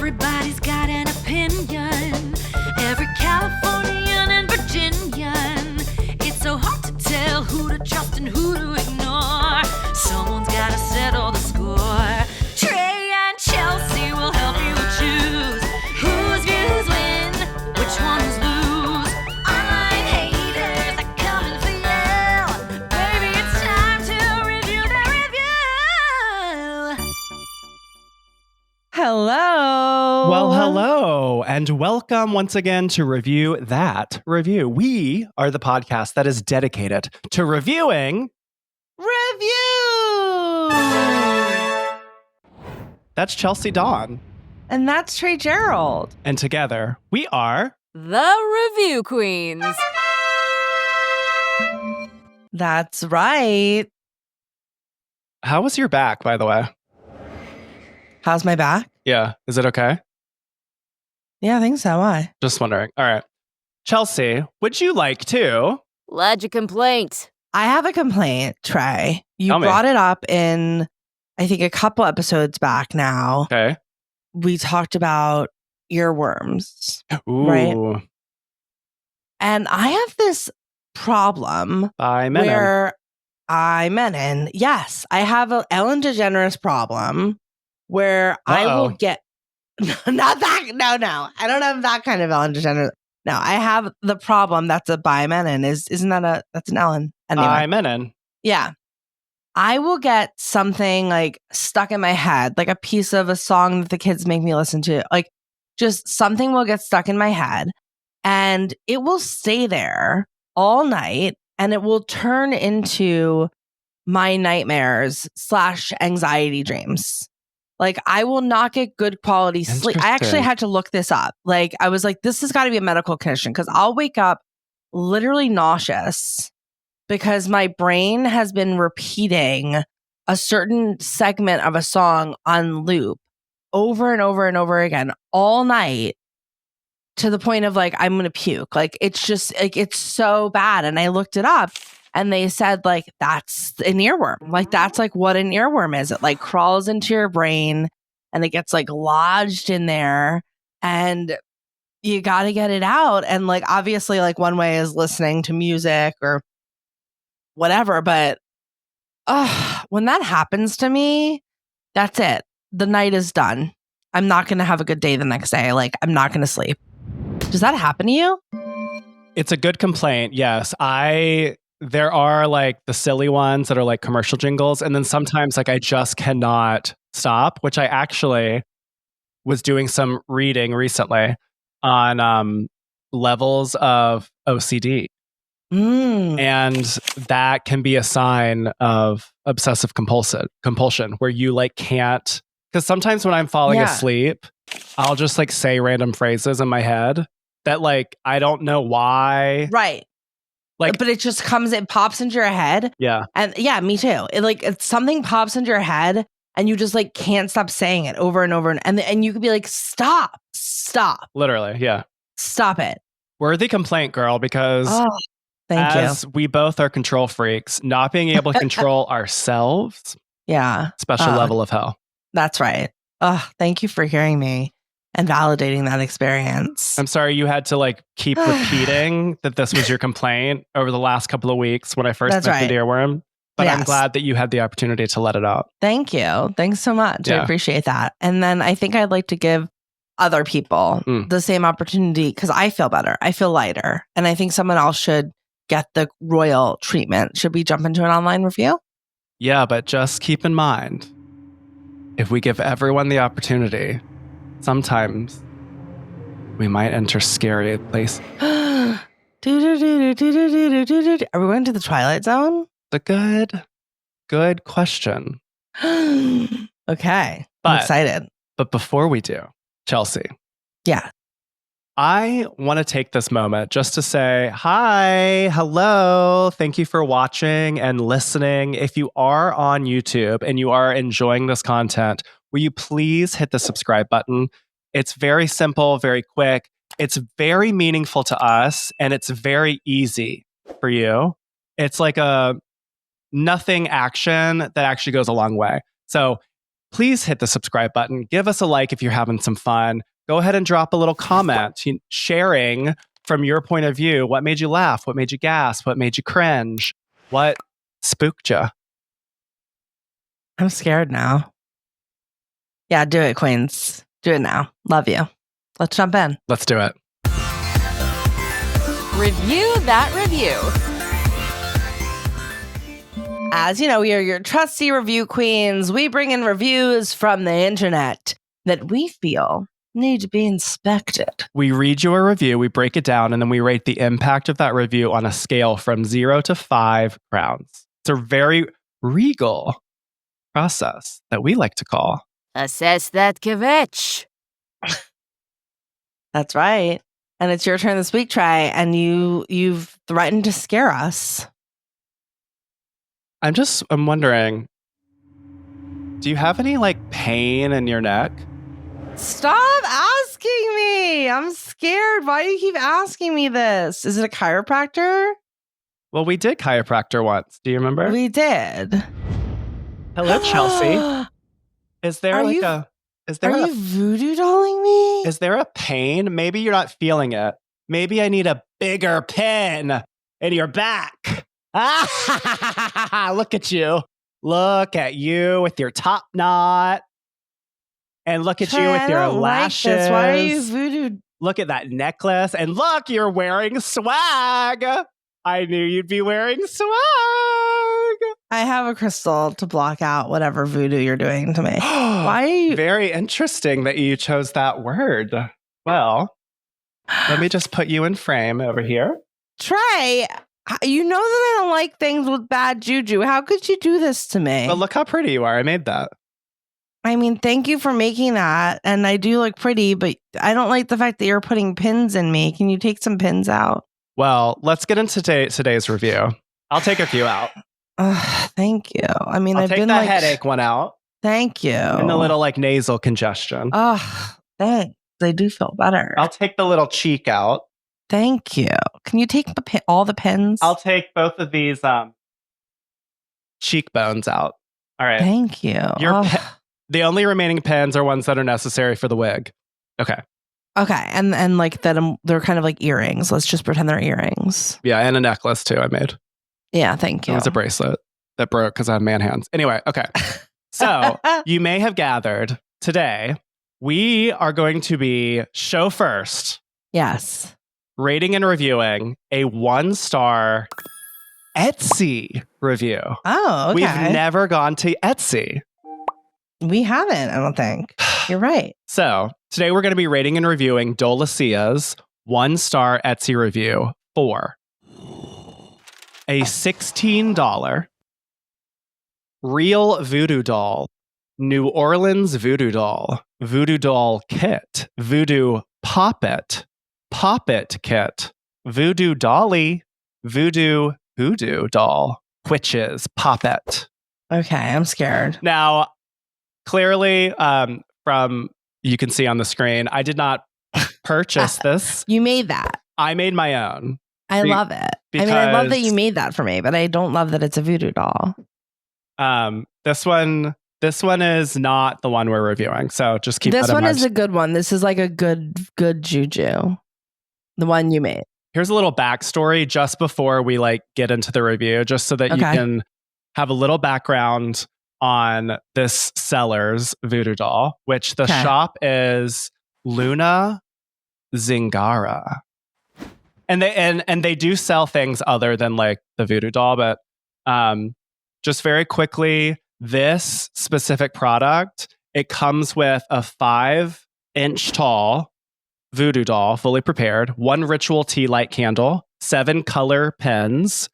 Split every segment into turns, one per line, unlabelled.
Everybody's got an opinion. Every Californian and Virginian. It's so hard to tell who to trust and who to ignore. Someone's gotta settle the score. Trey and Chelsey will help you choose whose views win, which ones lose. Online haters are coming for you. Baby, it's time to review the review.
Hello.
Well, hello, and welcome once again to Review That Review. We are the podcast that is dedicated to reviewing
Review.
That's Chelsey Dawn.
And that's Trey Gerald.
And together, we are
The Review Queens.
That's right.
How was your back, by the way?
How's my back?
Yeah, is it okay?
Yeah, I think so. Why?
Just wondering. All right. Chelsey, would you like to?
Lodge a complaint.
I have a complaint, Trey. You
Tell me.
brought it up in, I think, a couple episodes back now.
Okay.
We talked about earworms.
Ooh.
Right. And I have this problem
I'm
where I'm in. Yes, I have an Ellen DeGeneres problem where I will get not that. No, I don't have that kind of Ellen DeGeneres. No, I have the problem that's a bimenin. Isn't that that's an Ellen? Anyway.
I'm in.
Yeah. I will get something like stuck in my head, like a piece of a song that the kids make me listen to. Like just something will get stuck in my head and it will stay there all night and it will turn into my nightmares / anxiety dreams. Like I will not get good quality sleep. I actually had to look this up. Like I was like, this has got to be a medical condition because I'll wake up literally nauseous because my brain has been repeating a certain segment of a song on loop over and over and over again all night to the point of like, I'm going to puke. Like it's just like, it's so bad. And I looked it up. And they said, like, that's an earworm. Like, that's like what an earworm is. It like crawls into your brain and it gets like lodged in there and you got to get it out. And like, obviously, like one way is listening to music or whatever. But when that happens to me, that's it. The night is done. I'm not going to have a good day the next day. Like, I'm not going to sleep. Does that happen to you?
It's a good complaint. Yes. There are like the silly ones that are like commercial jingles. And then sometimes like I just cannot stop, which I actually was doing some reading recently on levels of OCD. And that can be a sign of obsessive compulsion where you like can't, because sometimes when I'm falling asleep, I'll just like say random phrases in my head that like, I don't know why.
Right. Like, but it just it pops into your head.
Yeah.
And yeah, me too. If something pops into your head and you just like can't stop saying it over and over. And you could be like, stop.
Literally. Yeah.
Stop it.
Worthy complaint, girl, because
thank
you. We both are control freaks, not being able to control ourselves.
Yeah.
Special level of hell.
That's right. Thank you for hearing me and validating that experience.
I'm sorry you had to like keep repeating that this was your complaint over the last couple of weeks when I first mentioned earworm. But I'm glad that you had the opportunity to let it out.
Thank you. Thanks so much. I appreciate that. And then I think I'd like to give other people the same opportunity because I feel better. I feel lighter. And I think someone else should get the royal treatment. Should we jump into an online review?
Yeah, but just keep in mind, if we give everyone the opportunity, sometimes we might enter scary places.
Are we going to the Twilight Zone?
The good question.
Okay. I'm excited.
But before we do, Chelsey.
Yeah.
I want to take this moment just to say, hi, hello. Thank you for watching and listening. If you are on YouTube and you are enjoying this content, will you please hit the subscribe button? It's very simple, very quick. It's very meaningful to us and it's very easy for you. It's like a nothing action that actually goes a long way. So please hit the subscribe button. Give us a like if you're having some fun. Go ahead and drop a little comment sharing from your point of view. What made you laugh? What made you gasp? What made you cringe? What spooked you?
I'm scared now. Yeah, do it, Queens. Do it now. Love you. Let's jump in.
Let's do it.
Review that review.
As you know, we are your trusty review queens. We bring in reviews from the internet that we feel need to be inspected.
We read you a review, we break it down, and then we rate the impact of that review on a scale from 0 to 5 crowns. It's a very regal process that we like to call
Assess that kvetch.
That's right. And it's your turn this week, Trey, and you've threatened to scare us.
I'm wondering, do you have any like pain in your neck?
Stop asking me. I'm scared. Why do you keep asking me this? Is it a chiropractor?
Well, we did chiropractor once. Do you remember?
We did.
Hello, Chelsey. Is there
Are you voodoo dolling me?
Is there a pain? Maybe you're not feeling it. Maybe I need a bigger pin in your back. Look at you. Look at you with your top knot. And look at
Trey,
you with your lashes.
Like this. Why are you voodoo?
Look at that necklace. And look, you're wearing swag. I knew you'd be wearing swag.
I have a crystal to block out whatever voodoo you're doing to me. Why are you?
Very interesting that you chose that word. Well, let me just put you in frame over here.
Trey, you know that I don't like things with bad juju. How could you do this to me?
But look how pretty you are. I made that.
I mean, thank you for making that. And I do look pretty, but I don't like the fact that you're putting pins in me. Can you take some pins out?
Well, let's get into today's review. I'll take a few out.
Thank you. I mean,
I'll
I've
take
been
the
like
headache one out.
Thank you.
And the little like nasal congestion.
Thanks. They do feel better.
I'll take the little cheek out.
Thank you. Can you take all the pins?
I'll take both of these cheekbones out. All right.
Thank you.
The only remaining pins are ones that are necessary for the wig. Okay.
Okay, and like that, they're kind of like earrings. Let's just pretend they're earrings.
Yeah, and a necklace too. I made.
Yeah, thank you.
It was a bracelet that broke because I have man hands. Anyway, okay. So you may have gathered today, we are going to be show first.
Yes.
Rating and reviewing a 1-star Etsy review.
Oh, okay.
We've never gone to Etsy.
We haven't, I don't think. You're right.
So today we're going to be rating and reviewing Dolacia's 1-star Etsy review for a $16 real voodoo doll, New Orleans voodoo doll kit, voodoo poppet kit, voodoo dolly, voodoo doll, witches poppet.
Okay, I'm scared.
Now, clearly, from you can see on the screen, I did not purchase this.
You made that.
I made my own.
I love it. I mean, I love that you made that for me, but I don't love that it's a voodoo doll.
This one is not the one we're reviewing, so just keep that in mind.
This one is a good one. This is like a good juju. The one you made.
Here's a little backstory just before we like get into the review, just so that you can have a little background on this seller's voodoo doll, which the shop is LunaZingara. And they do sell things other than like the voodoo doll, but just very quickly, this specific product, it comes with a 5-inch tall voodoo doll, fully prepared, 1 ritual tea light candle, 7 color pens,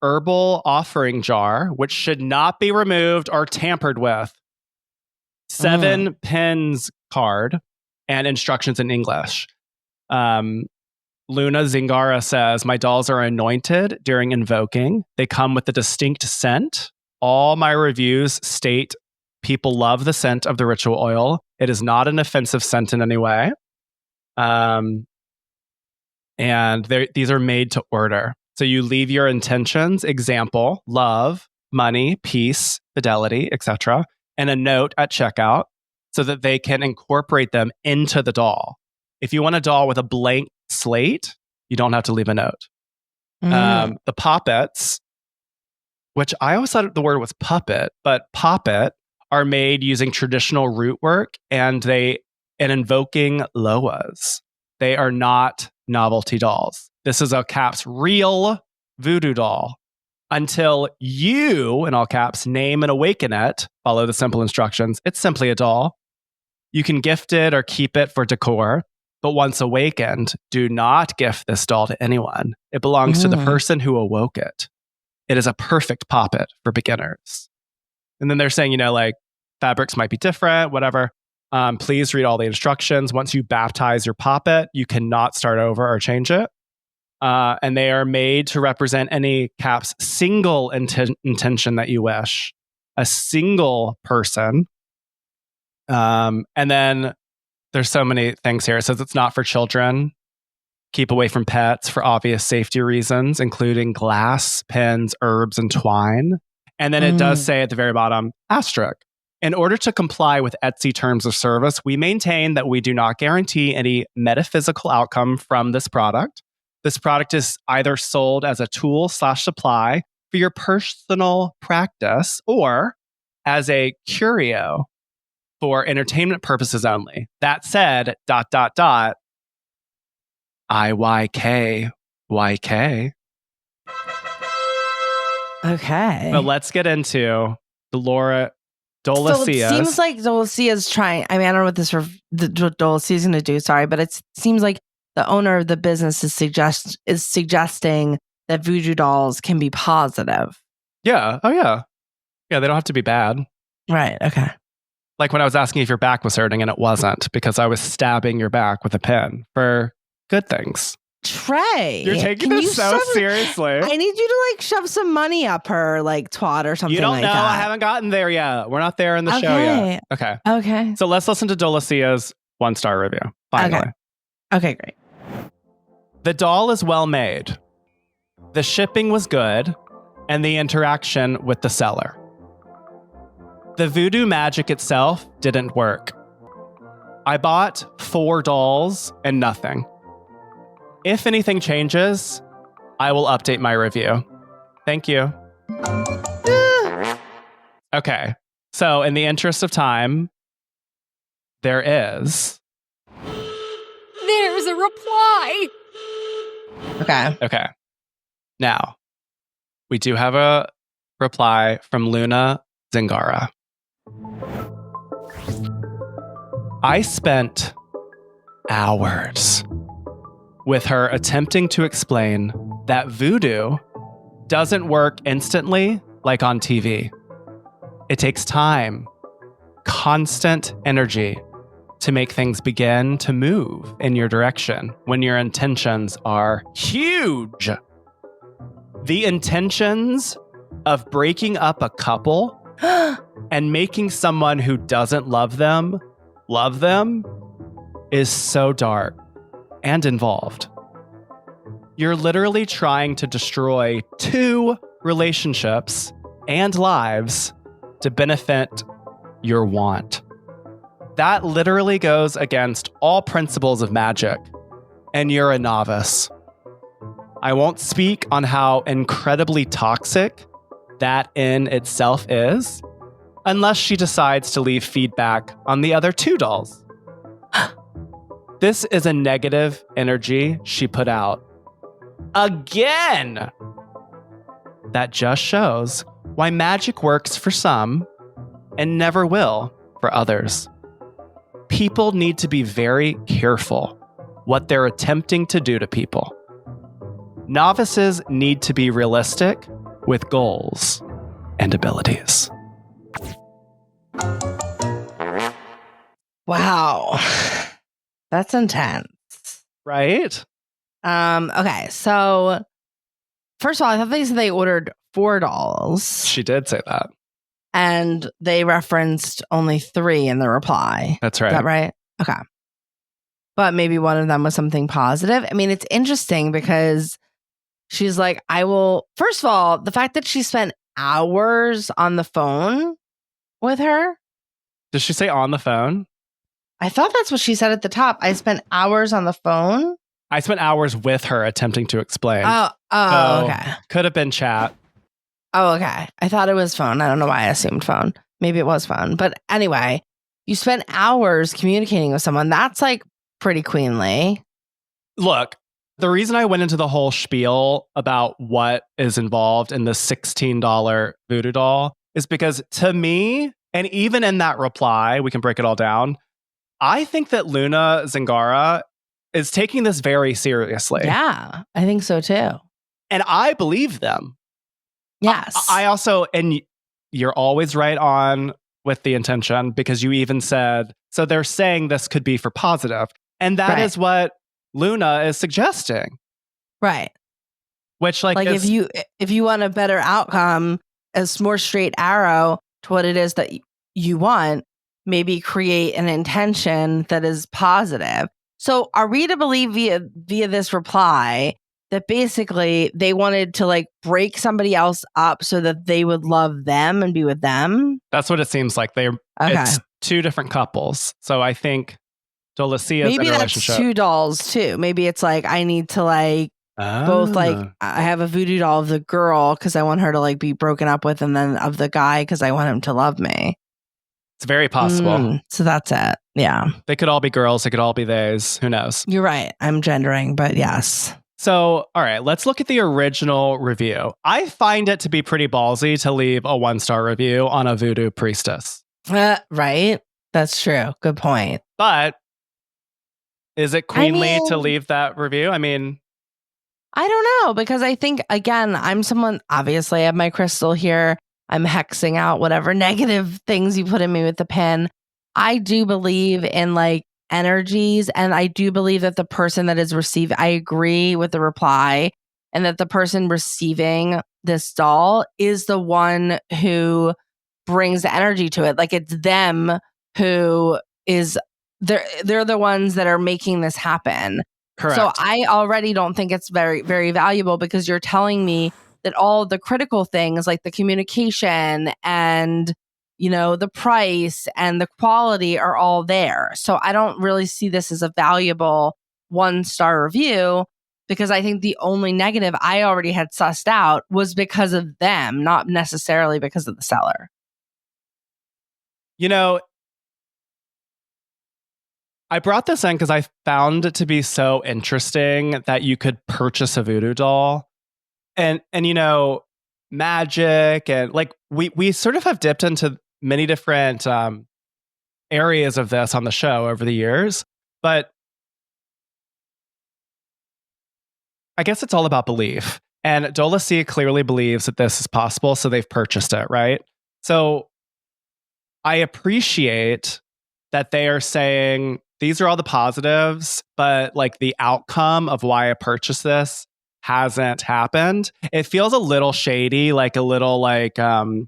herbal offering jar, which should not be removed or tampered with, 7 pins card, and instructions in English. LunaZingara says, my dolls are anointed during invoking. They come with a distinct scent. All my reviews state people love the scent of the ritual oil. It is not an offensive scent in any way. And these are made to order. So you leave your intentions, example, love, money, peace, fidelity, etc. and a note at checkout so that they can incorporate them into the doll. If you want a doll with a blank slate, you don't have to leave a note. The poppets, which I always thought the word was puppet, but poppet are made using traditional rootwork and invoking loas. They are not novelty dolls. This is a CAPS real voodoo doll. Until you, in all caps, name and awaken it, follow the simple instructions. It's simply a doll. You can gift it or keep it for decor. But once awakened, do not gift this doll to anyone. It belongs to the person who awoke it. It is a perfect poppet for beginners. And then they're saying, fabrics might be different, whatever. Please read all the instructions. Once you baptize your poppet, you cannot start over or change it. And they are made to represent any CAPS single intention that you wish. A single person. And then there's so many things here. It says it's not for children. Keep away from pets for obvious safety reasons, including glass, pins, herbs, and twine. And then it does say at the very bottom, asterisk. In order to comply with Etsy terms of service, we maintain that we do not guarantee any metaphysical outcome from this product. This product is either sold as a tool/supply for your personal practice or as a curio for entertainment purposes only. That said, ... IYK.
Okay.
But let's get into Dolores.
So it seems like Dolores trying. I don't know what Dolores is going to do. Sorry, but it seems like the owner of the business is suggesting that voodoo dolls can be positive.
Yeah. Oh yeah. Yeah. They don't have to be bad.
Right. Okay.
Like when I was asking if your back was hurting and it wasn't because I was stabbing your back with a pin for good things.
Trey,
you're taking this so seriously.
I need you to shove some money up her twat or something.
You don't
like
know.
that.
I haven't gotten there yet. We're not there in the show yet. Okay. So let's listen to Dolacia's 1-star review. Finally.
Okay, great.
The doll is well made. The shipping was good, and the interaction with the seller. The voodoo magic itself didn't work. I bought 4 dolls and nothing. If anything changes, I will update my review. Thank you. Okay. So in the interest of time, there is...
There's a reply.
Okay. Now, we do have a reply from LunaZingara. I spent hours with her attempting to explain that voodoo doesn't work instantly like on TV. It takes time, constant energy to make things begin to move in your direction when your intentions are huge. The intentions of breaking up a couple and making someone who doesn't love them is so dark and involved. You're literally trying to destroy 2 relationships and lives to benefit your want. That literally goes against all principles of magic, and you're a novice. I won't speak on how incredibly toxic that in itself is, unless she decides to leave feedback on the other 2 dolls. This is a negative energy she put out. Again! That just shows why magic works for some and never will for others. People need to be very careful what they're attempting to do to people. Novices need to be realistic with goals and abilities.
Wow. That's intense.
Right?
Okay, so first of all, I thought they said they ordered 4 dolls.
She did say that.
And they referenced only 3 in the reply.
That's right.
Is that right? Okay. But maybe one of them was something positive. I mean, it's interesting because she's like, first of all, the fact that she spent hours on the phone with her
Did she say on the phone?
I thought that's what she said at the top. I spent hours on the phone.
I spent hours with her attempting to explain.
Oh,
So,
okay.
Could have been chat.
Oh, okay. I thought it was phone. I don't know why I assumed phone. Maybe it was phone. But anyway, you spent hours communicating with someone. That's like pretty queenly.
Look, the reason I went into the whole spiel about what is involved in the $16 Voodoo Doll is because to me, and even in that reply, we can break it all down, I think that LunaZingara is taking this very seriously.
Yeah, I think so too.
And I believe them.
Yes.
I also, and you're always right on with the intention because you even said, so they're saying this could be for positive. And that is what Luna is suggesting.
Right.
Which like
if you want a better outcome, a more straight arrow to what it is that you want, maybe create an intention that is positive. So are we to believe via this reply that basically they wanted to like break somebody else up so that they would love them and be with them?
That's what it seems like. It's two different couples. So I think Dolacia is in a relationship.
That's two dolls too. Maybe it's like I need to like both like I have a voodoo doll of the girl because I want her to like be broken up with, and then of the guy because I want him to love me.
It's very possible.
So that's it. Yeah.
They could all be girls. They could all be theys. Who knows?
You're right. I'm gendering, but yes.
So, all right, let's look at the original review. I find it to be pretty ballsy to leave a 1-star review on a Voodoo Priestess.
Right. That's true. Good point.
But is it queenly to leave that review? I mean,
I don't know, because I think, again, I'm someone, obviously, I have my crystal here. I'm hexing out whatever negative things you put in me with the pen. I do believe in like energies, and I do believe that the person that is receiving, I agree with the reply, and that the person receiving this doll is the one who brings the energy to it. Like it's them who is, they're the ones that are making this happen.
correct.
So I already don't think it's very, very valuable because you're telling me that all the critical things like the communication and, you know, the price and the quality are all there. So I don't really see this as a valuable 1-star review because I think the only negative I already had sussed out was because of them, not necessarily because of the seller.
You know, I brought this in because I found it to be so interesting that you could purchase a voodoo doll. And you know, magic and like we sort of have dipped into many different areas of this on the show over the years, but I guess it's all about belief. And Dolacia clearly believes that this is possible, so they've purchased it, right? So I appreciate that they are saying these are all the positives, but like the outcome of why I purchased this hasn't happened. It feels a little shady, like a little like a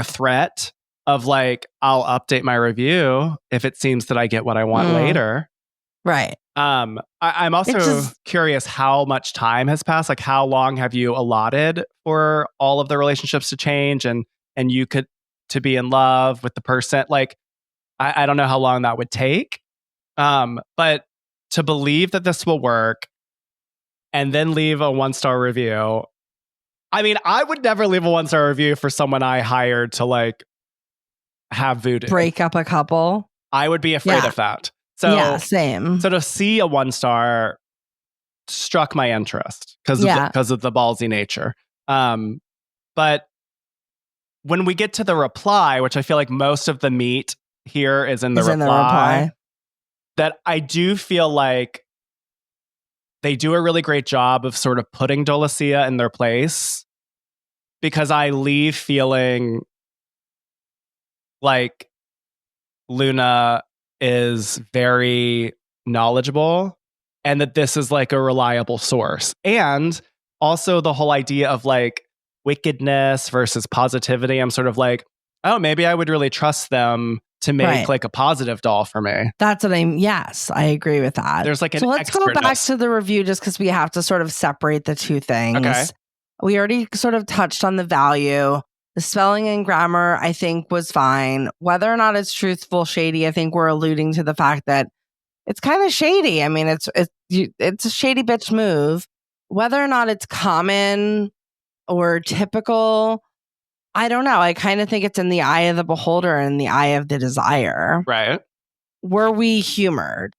threat of like, I'll update my review if it seems that I get what I want later.
Right.
I'm also curious how much time has passed. Like how long have you allotted for all of the relationships to change and you could to be in love with the person? Like I don't know how long that would take. But to believe that this will work and then leave a 1-star review. I mean, I would never leave a 1-star review for someone I hired to like have voodoo.
Break up a couple.
I would be afraid of that. So
yeah, same.
So to see a 1-star struck my interest because of the ballsy nature. But when we get to the reply, which I feel like most of the meat here is in the reply, that I do feel like they do a really great job of sort of putting Dolacia in their place because I leave feeling like Luna is very knowledgeable and that this is like a reliable source. And also the whole idea of like wickedness versus positivity. I'm sort of like, oh, maybe I would really trust them to make like a positive doll for me.
That's what yes, I agree with that.
There's like an
so let's go back to the review just because we have to sort of separate the two things.
Okay.
We already sort of touched on the value. The spelling and grammar, I think, was fine. Whether or not it's truthful, shady, I think we're alluding to the fact that it's kind of shady. I mean, it's a shady bitch move. Whether or not it's common or typical, I don't know. I kind of think it's in the eye of the beholder and in the eye of the desire.
Right.
Were we humored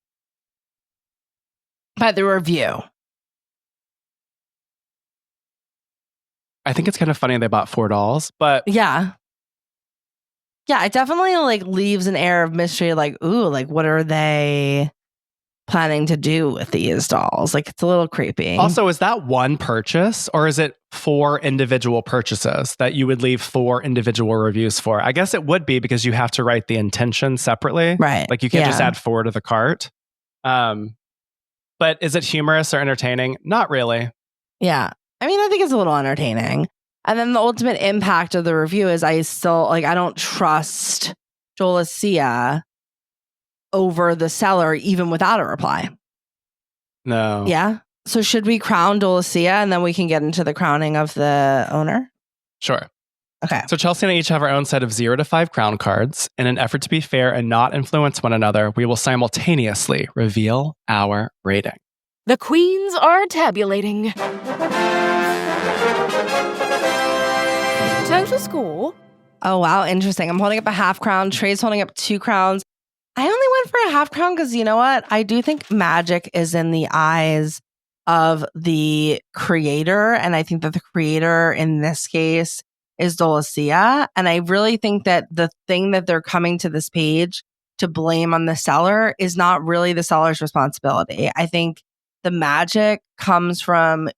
by the review?
I think it's kind of funny they bought 4 dolls, but
Yeah, it definitely like leaves an air of mystery. Like, ooh, like what are they planning to do with these dolls? Like, it's a little creepy.
also, is that one purchase or is it 4 individual purchases that you would leave 4 individual reviews for? I guess it would be because you have to write the intention separately.
Right.
Like you can't just add 4 to the cart. But is it humorous or entertaining? Not really.
Yeah. I mean, I think it's a little entertaining. And then the ultimate impact of the review is I don't trust Dolacia over the seller even without a reply.
No.
Yeah. So should we crown Dolacia and then we can get into the crowning of the owner?
Sure.
Okay.
So Chelsey and I each have our own set of 0 to 5 crown cards. In an effort to be fair and not influence one another, we will simultaneously reveal our rating.
The queens are tabulating. Total score.
Oh, wow. Interesting. I'm holding up a half crown. Trey's holding up 2 crowns. I only went for a half crown because you know what? I do think magic is in the eyes of the creator. And I think that the creator in this case is Dolacia. And I really think that the thing that they're coming to this page to blame on the seller is not really the seller's responsibility. I think the magic comes from,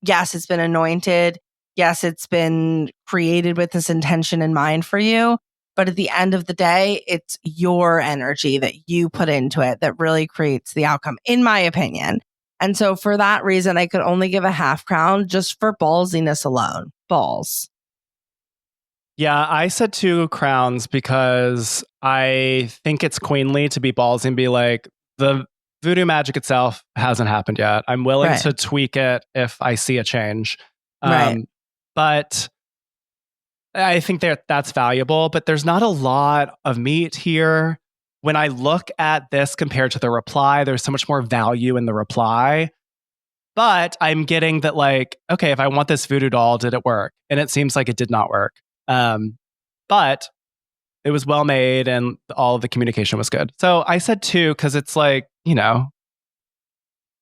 yes, it's been anointed. Yes, it's been created with this intention in mind for you. But at the end of the day, it's your energy that you put into it that really creates the outcome, in my opinion. And so for that reason, I could only give a half crown just for ballsiness alone. Balls.
Yeah, I said 2 crowns because I think it's queenly to be ballsy and be like, the voodoo magic itself hasn't happened yet. I'm willing to tweak it if I see a change.
Right.
But I think that's valuable, but there's not a lot of meat here. When I look at this compared to the reply, there's so much more value in the reply. But I'm getting that, like, okay, if I want this voodoo doll, did it work? And it seems like it did not work. But it was well made and all of the communication was good. So I said 2 because it's like, you know,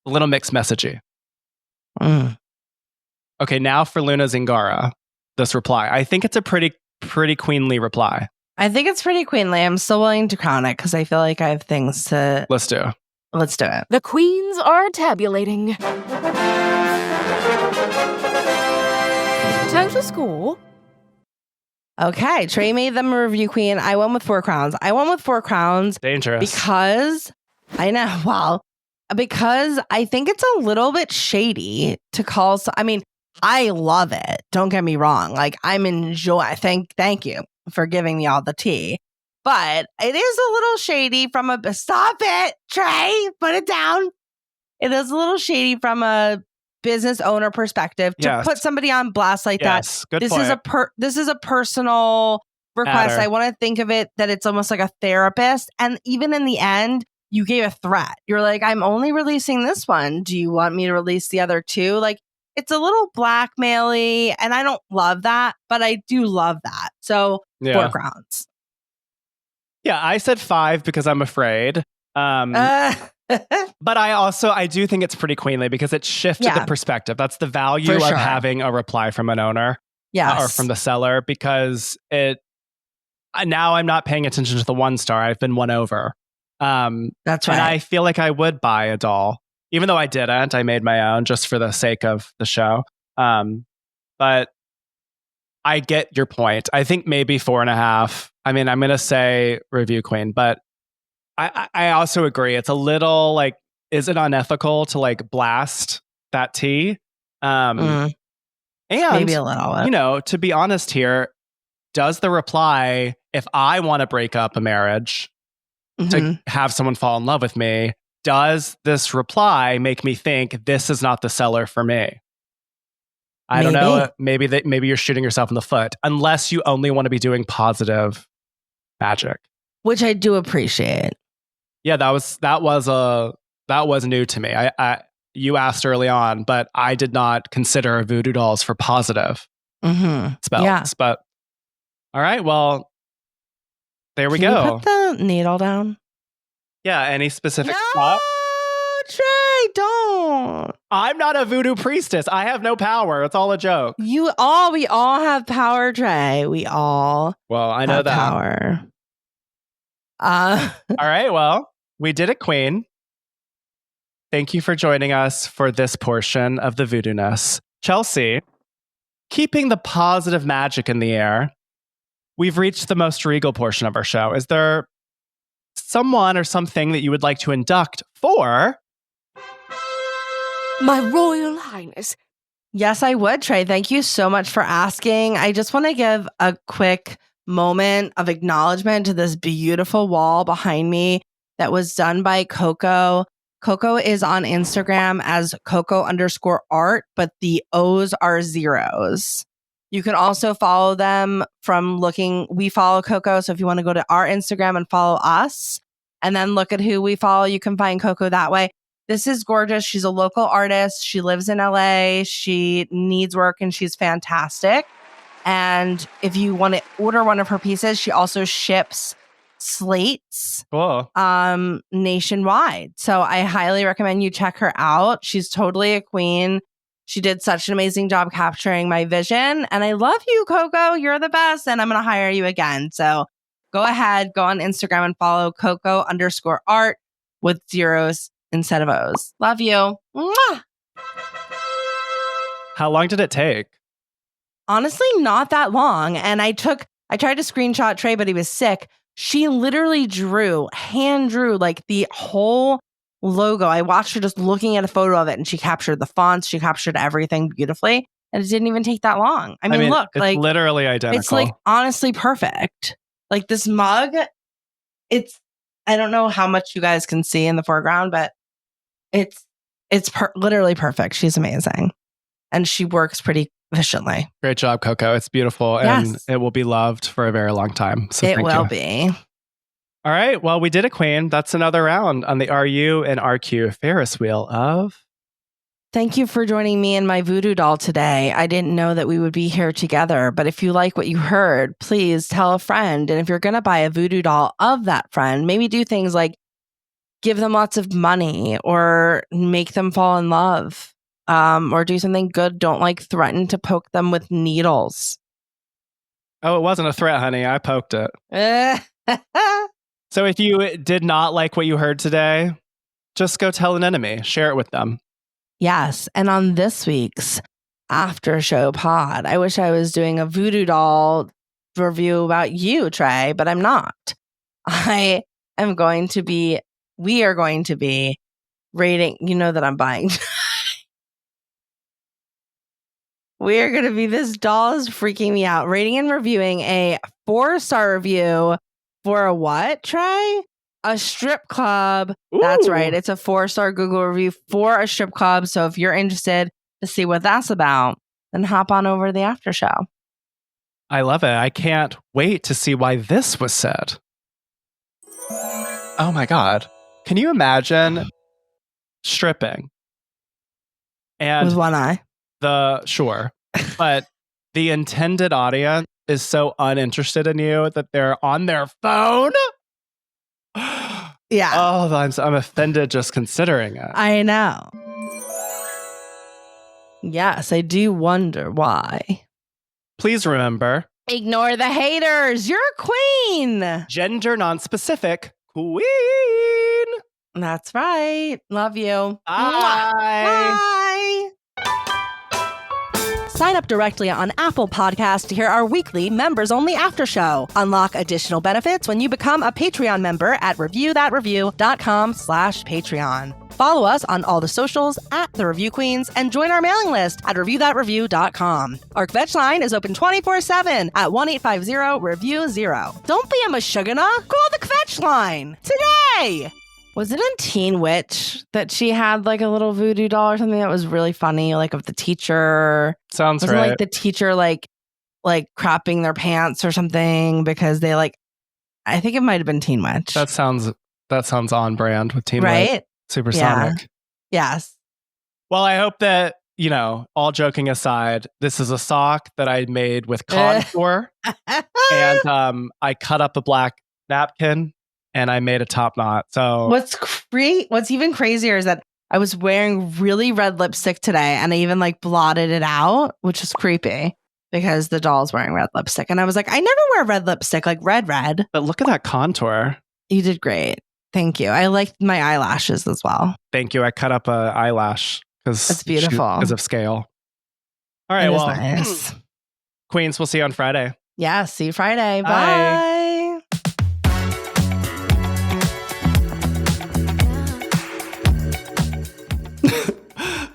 a little mixed messagey. Okay, now for LunaZingara, this reply. I think it's a pretty queenly reply.
I think it's pretty queenly. I'm still willing to crown it because I feel like I have things to...
Let's do
it.
The queens are tabulating. Total score.
Okay, Trey made them a review queen. I went with 4 crowns.
Dangerous.
Because because I think it's a little bit shady to call. I mean, I love it. Don't get me wrong. Like, I'm enjoying. Thank you for giving me all the tea. But it is a little shady from a... Stop it, Trey. Put it down. It is a little shady from a business owner perspective to put somebody on blast like that.
Good
this
point.
This is a personal request.
Adder.
I want to think of it that it's almost like a therapist. And even in the end, you gave a threat. You're like, I'm only releasing this one. Do you want me to release the other 2? Like, it's a little blackmail-y, and I don't love that, but I do love that. So 4 crowns.
Yeah, I said 5 because I'm afraid. But I do think it's pretty queenly because it shifted the perspective. That's the value of having a reply from an owner or from the seller, because now I'm not paying attention to the 1 star. I've been won over.
That's right.
And I feel like I would buy a doll. Even though I didn't, I made my own just for the sake of the show. But I get your point. I think maybe 4.5. I mean, I'm going to say review queen, but I also agree. It's a little like, is it unethical to like blast that tea? And
maybe a little.
You know, to be honest here, does the reply, if I want to break up a marriage to have someone fall in love with me, does this reply make me think this is not the seller for me? I don't know. Maybe you're shooting yourself in the foot unless you only want to be doing positive magic,
which I do appreciate.
Yeah, that was new to me. You asked early on, but I did not consider voodoo dolls for positive spells.
Yeah.
But all right, well, there we
Can
go.
you put the needle down?
Yeah, any specific
No,
spot?
Trey, don't.
I'm not a voodoo priestess. I have no power. It's all a joke.
We all have power, Trey. We all
I know
have
that.
power.
All right, well, we did it, Queen. Thank you for joining us for this portion of the Voodoo-ness. Chelsey, keeping the positive magic in the air, we've reached the most regal portion of our show. Is there someone or something that you would like to induct for
My Royal Highness.
Yes, I would, Trey. Thank you so much for asking. I just want to give a quick moment of acknowledgement to this beautiful wall behind me that was done by Coco. Coco is on Instagram as Coco_art, but the O's are zeros. You can also follow them from we follow Coco. So if you want to go to our Instagram and follow us and then look at who we follow, you can find Coco that way. This is gorgeous. She's a local artist. She lives in LA. She needs work and she's fantastic. And if you want to order one of her pieces, she also ships slates nationwide. So I highly recommend you check her out. She's totally a queen. She did such an amazing job capturing my vision. And I love you, Coco. You're the best. And I'm going to hire you again. So go ahead, go on Instagram and follow Coco_art with zeros instead of O's. Love you. Mwah!
How long did it take?
Honestly, not that long. And I tried to screenshot Trey, but he was sick. She literally hand drew like the whole logo. I watched her just looking at a photo of it and she captured the fonts. She captured everything beautifully. And it didn't even take that long. I mean, look,
it's
like
literally identical.
It's like honestly perfect. Like this mug, I don't know how much you guys can see in the foreground, but it's literally perfect. She's amazing. And she works pretty efficiently.
Great job, Coco. It's beautiful and it will be loved for a very long time. So
it will be.
All right. Well, we did it, Queen. That's another round on the RU and RQ Ferris wheel of...
Thank you for joining me and my voodoo doll today. I didn't know that we would be here together, but if you like what you heard, please tell a friend. And if you're going to buy a voodoo doll of that friend, maybe do things like give them lots of money or make them fall in love. Or do something good. Don't threaten to poke them with needles.
Oh, it wasn't a threat, honey. I poked it. So if you did not like what you heard today, just go tell an enemy. Share it with them.
Yes. And on this week's after show pod, I wish I was doing a voodoo doll review about you, Trey, but I'm not. We are going to be rating. You know that I'm buying. We are going to be, this doll is freaking me out. Rating and reviewing a 4-star review for a what, Trey? A strip club. Ooh. That's right. It's a 4-star Google review for a strip club. So if you're interested to see what that's about, then hop on over to the after show.
I love it. I can't wait to see why this was said. Oh my God. Can you imagine stripping? And
with one eye.
Sure. But the intended audience is so uninterested in you that they're on their phone.
Yeah.
Oh, I'm offended just considering it.
I know. Yes, I do wonder why.
Please remember.
Ignore the haters. You're a queen.
Gender non-specific queen.
That's right. Love you.
Bye.
Bye. Sign up directly on Apple Podcasts to hear our weekly members-only after show. Unlock additional benefits when you become a Patreon member at reviewthatreview.com/Patreon. Follow us on all the socials at The Review Queens and join our mailing list at reviewthatreview.com. Our kvetch line is open 24/7 at 1-850-REVIEW-0. Don't be a mashugana. Call the kvetch line today. Was it in Teen Witch that she had like a little voodoo doll or something that was really funny, like of the teacher?
Sounds
Wasn't
right.
like the teacher like crapping their pants or something because they like. I think it might have been Teen Witch.
That sounds on brand with Teen Witch.
Right?
Supersonic.
Yeah. Yes.
Well, I hope that, all joking aside, this is a sock that I made with contour. And I cut up a black napkin and I made a top knot. So
what's even crazier is that I was wearing really red lipstick today and I even like blotted it out, which is creepy because the doll's wearing red lipstick. And I was like, I never wear red lipstick, like red.
But look at that contour.
You did great. Thank you. I liked my eyelashes as well.
Thank you. I cut up an eyelash because
That's beautiful.
Because of scale. All right.
It is
Well,
nice.
Queens, we'll see you on Friday.
Yeah. See you Friday.
Bye.
Bye.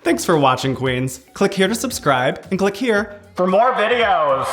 Thanks for watching, Queens. Click here to subscribe and click here for more videos.